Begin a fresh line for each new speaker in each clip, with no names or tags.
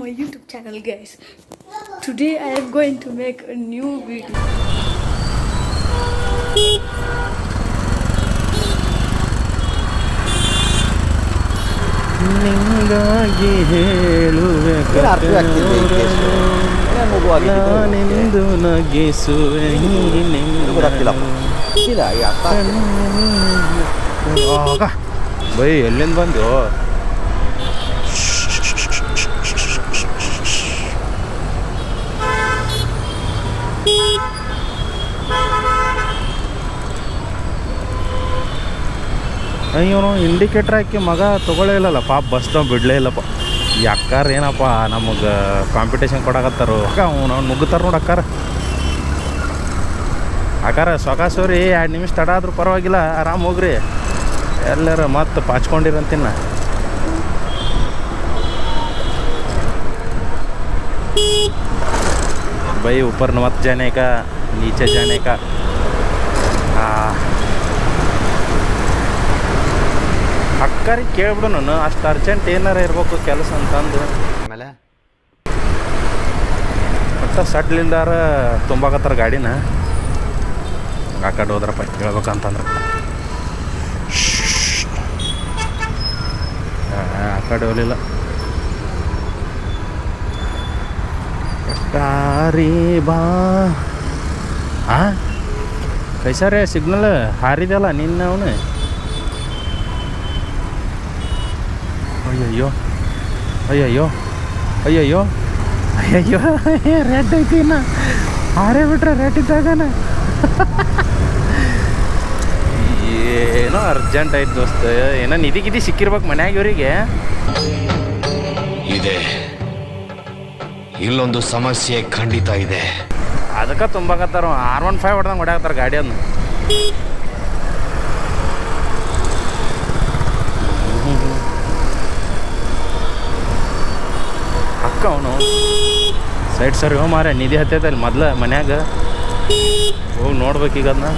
my YouTube channel, guys. Today I am going to make a new video.
ನಿಂಗಾಗಿ ಹೇಳುವೆ ನಾನೆಂದು ನಗಿಸುವೆ by ಎಲ್ಲಿಂದ ಬಂದು ಇವನು ಇಂಡಿಕೇಟ್ರ್ ಹಾಕಿ ಮಗ ತೊಗೊಳ್ಳೇ ಇಲ್ಲಲ್ಲ ಪಾಪ ಬಸ್ದವ್ ಬಿಡಲೇ ಇಲ್ಲಪ್ಪ ಈ ಅಕ್ಕಾರ ಏನಪ್ಪ ನಮಗೆ ಕಾಂಪಿಟೇಷನ್ ಕೊಡಕತ್ತಾರು ಅವ್ನು ನುಗ್ಗುತ್ತಾರ ನೋಡಿ ಅಕ್ಕಾರ ಸೊಕಾಸೋರಿ 2 ನಿಮಿಷ ತಡ ಆದ್ರೂ ಪರವಾಗಿಲ್ಲ ಆರಾಮ್ ಹೋಗ್ರಿ ಎಲ್ಲಾರ ಮತ್ತೆ ಪಾಚ್ಕೊಂಡಿರಂತಿನ್ನ भाई ऊपर मत जाने का नीचे जाने का ಅಕ್ಕರಿಗೆ ಕೇಳ್ಬಿಡು ನಾನು ಅಷ್ಟು ಅರ್ಜೆಂಟ್ ಏನಾರ ಇರ್ಬೇಕು ಕೆಲಸ ಅಂತಂದು ಆಮೇಲೆ ಒಟ್ಟು ಸಡ್ಲಿಲ್ದಾರ ತುಂಬಾಕತ್ತಾರ ಗಾಡಿನ ಆ ಕಡೆ ಹೋದ್ರಪ್ಪ ಕೇಳ್ಬೇಕಂತಂದ್ರೆ ಆ ಕಡೆ ಹೋಗಲಿಲ್ಲ ಬಾ ಕೈಸಾರೆ ಸಿಗ್ನಲ್ ಹಾರಿದೆಲ್ಲ ನಿನ್ನ ಅವನು ಅಯ್ಯಯ್ಯೋ ಅಯ್ಯಯ್ಯೋ ಅಯ್ಯಯ್ಯೋ ಅಯ್ಯಯ್ಯೋ ರೆಡ್ ಐತಿನ ಹಾರೇ ಬಿಟ್ರೆ ರೆಡ್ ಇದ್ದಾಗನ ಏನೋ ಅರ್ಜೆಂಟ್ ಆಯ್ತು ದೋಸ್ತ ಏನೋ ನಿಧಿ ಸಿಕ್ಕಿರ್ಬೇಕು ಮನ್ಯಾಗ ಇವರಿಗೆ
ಇದೆ ಇಲ್ಲೊಂದು ಸಮಸ್ಯೆ ಖಂಡಿತ ಇದೆ
ಅದಕ್ಕೆ ತುಂಬಾಕತ್ತಾರ R15 ಹೊಡೆದಂಗೆ ಹೊಡ್ಯಾಕತ್ತಾರ ಗಾಡಿಯನ್ನು ಅಕ್ಕ ಅವನು ಸೈಡ್ ಸರಿ ಹೋ ಮಾರ ನಿಧಿ ಹತ್ತೈತಲ್ಲಿ ಮೊದ್ಲು ಮನ್ಯಾಗ ಹೋಗಿ ನೋಡ್ಬೇಕೀಗ ಅದನ್ನ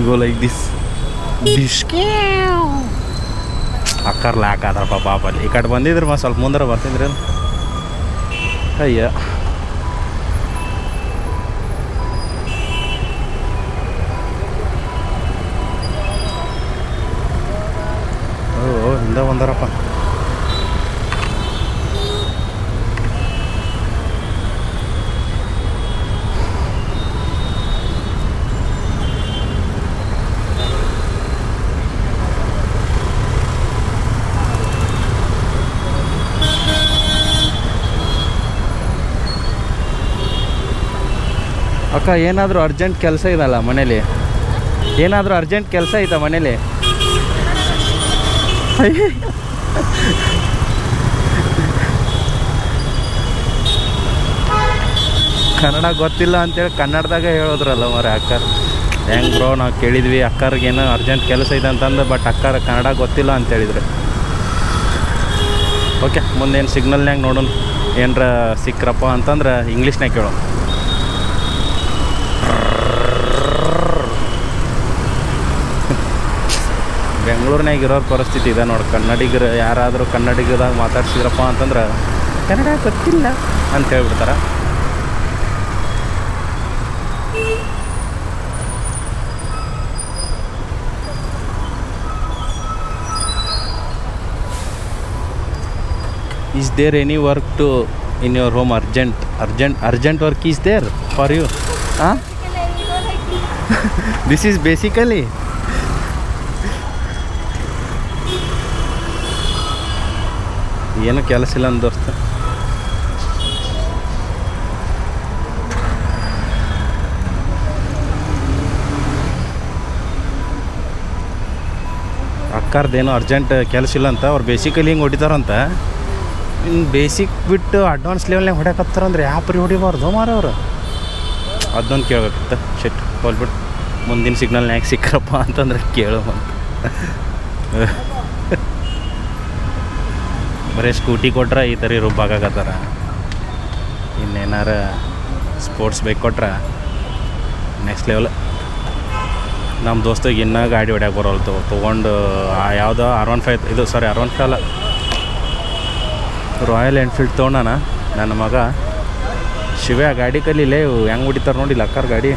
go like this ಅಕ್ಕರ್ ಲ್ಯಾಕ್ ಆದ್ರಪ್ಪ ಪಾಪ ಅಲ್ಲಿ ಈ ಕಡೆ ಬಂದಿದ್ರು ಮತ್ತೆ ಸ್ವಲ್ಪ ಮುಂದೆ ಬರ್ತಿದ್ರಿ ಅಯ್ಯ ಓ ಹಿಂದೆ ಬಂದಾರಪ್ಪ ಅಕ್ಕ ಏನಾದರೂ ಅರ್ಜೆಂಟ್ ಕೆಲಸ ಇದಲ್ಲ ಮನೇಲಿ ಏನಾದರೂ ಅರ್ಜೆಂಟ್ ಕೆಲಸ ಐತಾ ಮನೇಲಿ ಕನ್ನಡ ಗೊತ್ತಿಲ್ಲ ಅಂತೇಳಿ ಕನ್ನಡದಾಗ ಹೇಳಿದ್ರಲ್ಲ ಮರ ಅಕ್ಕರ್ ಹೆಂಗೆ ಬ್ರೋ ನಾವು ಕೇಳಿದ್ವಿ ಅಕ್ಕರ್ಗೇನೋ ಅರ್ಜೆಂಟ್ ಕೆಲಸ ಇದೆ ಅಂತಂದು ಬಟ್ ಅಕ್ಕರ್ ಕನ್ನಡ ಗೊತ್ತಿಲ್ಲ ಅಂತೇಳಿದ್ರು ಓಕೆ ಮುಂದೇನು ಸಿಗ್ನಲ್ನ್ಯಾಗ ನೋಡೋಣ ಏನರ ಸಿಕ್ಕ್ರಪ್ಪ ಅಂತಂದ್ರೆ ಇಂಗ್ಲೀಷ್ನಾಗ ಕೇಳೋಣ ಬೆಂಗಳೂರಿನಾಗ ಇರೋರ ಪರಿಸ್ಥಿತಿ ಇದೆ ನೋಡಿ ಕನ್ನಡಿಗರು ಯಾರಾದರೂ ಕನ್ನಡಿಗದಾಗ ಮಾತಾಡ್ಸಿದ್ರಪ್ಪ ಅಂತಂದ್ರೆ ಕನ್ನಡ ಗೊತ್ತಿಲ್ಲ ಅಂತ ಹೇಳ್ಬಿಡ್ತಾರೆ is there any work to in your home urgent work is there for you this is basically ಏನು ಕೆಲಸ ಇಲ್ಲ ಅಂದ ದೋಸ್ತ ಅಕ್ಕಾರ್ದೇನೋ ಅರ್ಜೆಂಟ್ ಕೆಲಸ ಇಲ್ಲ ಅಂತ ಅವ್ರು ಬೇಸಿಕಲಿ ಹಿಂಗೆ ಹೊಡಿತಾರಂತ ಇನ್ನು ಬೇಸಿಕ್ ಬಿಟ್ಟು ಅಡ್ವಾನ್ಸ್ ಲೆವೆಲ್ನಾಗ ಹೊಡ್ಯಾಕತ್ತಾರಂದ್ರೆ ಯಾಪ್ರಿ ಹೊಡಿಬಾರ್ದು ಮಾರವ್ರು ಅದೊಂದು ಕೇಳಬೇಕಿತ್ತು ಶೆಟ್ ಹೋಲ್ಬಿಟ್ಟು ಮುಂದಿನ ಸಿಗ್ನಲ್ನ್ಯಾಗ ಸಿಕ್ಕರಪ್ಪ ಅಂತಂದ್ರೆ ಕೇಳು ಅಂತ ಬರೀ ಸ್ಕೂಟಿ ಕೊಟ್ರೆ ಈ ಥರ ರುಬ್ಬಾಕತ್ತಾರ ಇನ್ನೇನಾರ ಸ್ಪೋರ್ಟ್ಸ್ ಬೈಕ್ ಕೊಟ್ರೆ ನೆಕ್ಸ್ಟ್ ಲೆವೆಲ್. ನಮ್ಮ ದೋಸ್ತಿಗೆ ಇನ್ನೂ ಗಾಡಿ ಹೊಡ್ಯಾಕೆ ಬರೋಲ್ತು ತೊಗೊಂಡು ಯಾವುದೋ R15 ಇದು ಸಾರಿ R15 ಅಲ್ಲ, ರಾಯಲ್ ಎನ್ಫೀಲ್ಡ್ ತೊಗೊಂಡಾನ ನನ್ನ ಮಗ ಶಿವ. ಗಾಡಿ ಕಲೀಲೇ ಹೆಂಗೆ ಹೊಡಿತಾರೆ ನೋಡಿಲ್ಲ ಅಕ್ಕಾರ ಗಾಡಿ.